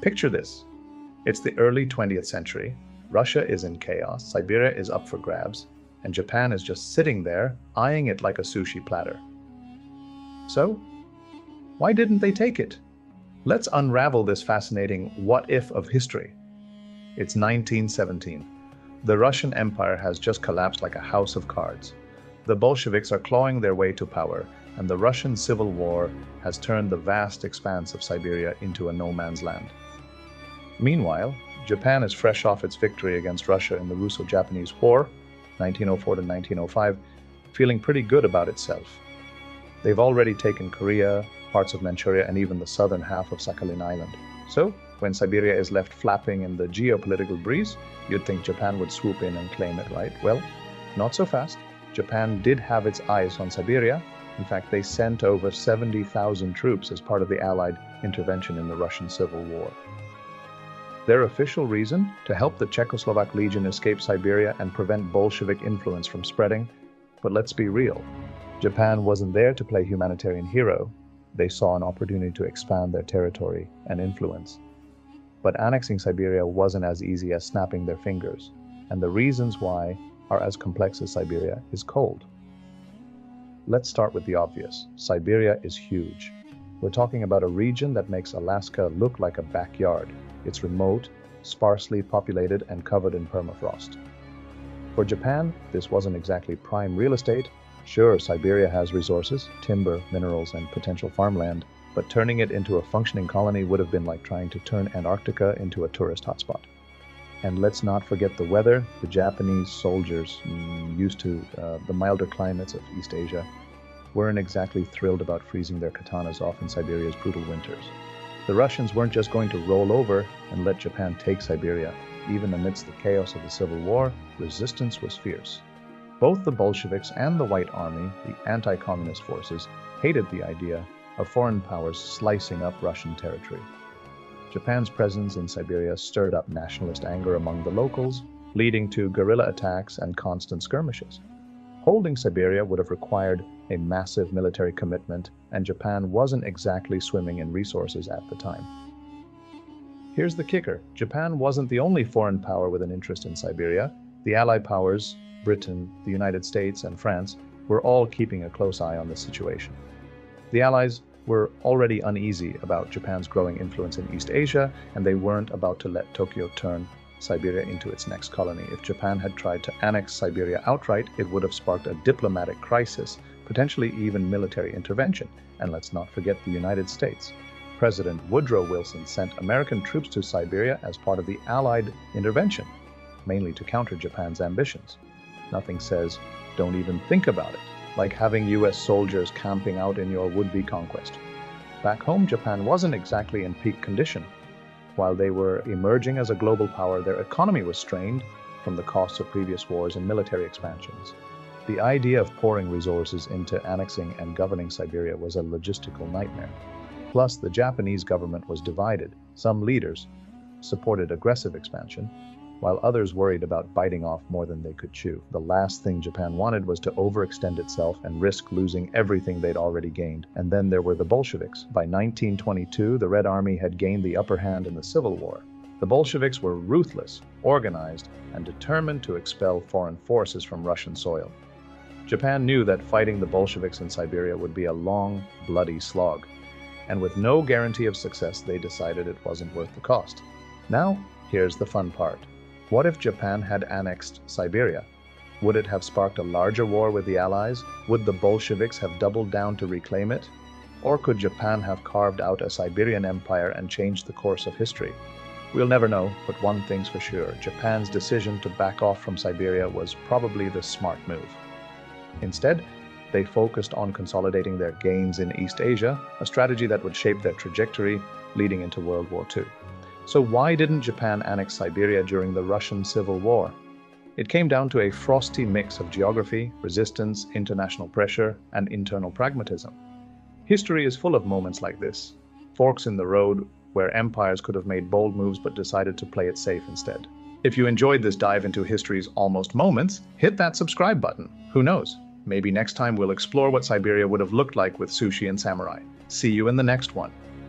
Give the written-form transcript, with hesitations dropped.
Picture this. It's the early 20th century. Russia is in chaos, Siberia is up for grabs, and Japan is just sitting there, eyeing it like a sushi platter. So, why didn't they take it? Let's unravel this fascinating what-if of history. It's 1917. The Russian Empire has just collapsed like a house of cards. The Bolsheviks are clawing their way to power, and the Russian Civil War has turned the vast expanse of Siberia into a no-man's land. Meanwhile, Japan is fresh off its victory against Russia in the Russo-Japanese War, 1904 to 1905, feeling pretty good about itself. They've already taken Korea, parts of Manchuria, and even the southern half of Sakhalin Island. So, when Siberia is left flapping in the geopolitical breeze, you'd think Japan would swoop in and claim it, right? Well, not so fast. Japan did have its eyes on Siberia. In fact, they sent over 70,000 troops as part of the Allied intervention in the Russian Civil War. Their official reason? To help the Czechoslovak Legion escape Siberia and prevent Bolshevik influence from spreading. But let's be real. Japan wasn't there to play humanitarian hero. They saw an opportunity to expand their territory and influence. But annexing Siberia wasn't as easy as snapping their fingers, and the reasons why are as complex as Siberia is cold. Let's start with the obvious. Siberia is huge. We're talking about a region that makes Alaska look like a backyard. It's remote, sparsely populated, and covered in permafrost. For Japan, this wasn't exactly prime real estate. Sure, Siberia has resources, timber, minerals, and potential farmland, but turning it into a functioning colony would have been like trying to turn Antarctica into a tourist hotspot. And let's not forget the weather. The Japanese soldiers, used to the milder climates of East Asia, weren't exactly thrilled about freezing their katanas off in Siberia's brutal winters. The Russians weren't just going to roll over and let Japan take Siberia. Even amidst the chaos of the Civil War, resistance was fierce. Both the Bolsheviks and the White Army, the anti-communist forces, hated the idea of foreign powers slicing up Russian territory. Japan's presence in Siberia stirred up nationalist anger among the locals, leading to guerrilla attacks and constant skirmishes. Holding Siberia would have required a massive military commitment, and Japan wasn't exactly swimming in resources at the time. Here's the kicker. Japan wasn't the only foreign power with an interest in Siberia. The Allied powers, Britain, the United States, and France, were all keeping a close eye on the situation. The Allies were already uneasy about Japan's growing influence in East Asia, and they weren't about to let Tokyo turn Siberia into its next colony. If Japan had tried to annex Siberia outright, it would have sparked a diplomatic crisis, potentially even military intervention. And let's not forget the United States. President Woodrow Wilson sent American troops to Siberia as part of the Allied intervention, mainly to counter Japan's ambitions. Nothing says, don't even think about it, like having US soldiers camping out in your would-be conquest. Back home, Japan wasn't exactly in peak condition. While they were emerging as a global power, their economy was strained from the costs of previous wars and military expansions. The idea of pouring resources into annexing and governing Siberia was a logistical nightmare. Plus, the Japanese government was divided. Some leaders supported aggressive expansion, while others worried about biting off more than they could chew. The last thing Japan wanted was to overextend itself and risk losing everything they'd already gained. And then there were the Bolsheviks. By 1922, the Red Army had gained the upper hand in the Civil War. The Bolsheviks were ruthless, organized, and determined to expel foreign forces from Russian soil. Japan knew that fighting the Bolsheviks in Siberia would be a long, bloody slog. And with no guarantee of success, they decided it wasn't worth the cost. Now, here's the fun part. What if Japan had annexed Siberia? Would it have sparked a larger war with the Allies? Would the Bolsheviks have doubled down to reclaim it? Or could Japan have carved out a Siberian empire and changed the course of history? We'll never know, but one thing's for sure. Japan's decision to back off from Siberia was probably the smart move. Instead, they focused on consolidating their gains in East Asia, a strategy that would shape their trajectory leading into World War II. So why didn't Japan annex Siberia during the Russian Civil War? It came down to a frosty mix of geography, resistance, international pressure, and internal pragmatism. History is full of moments like this, forks in the road where empires could have made bold moves but decided to play it safe instead. If you enjoyed this dive into history's almost moments, hit that subscribe button. Who knows? Maybe next time we'll explore what Siberia would have looked like with sushi and samurai. See you in the next one.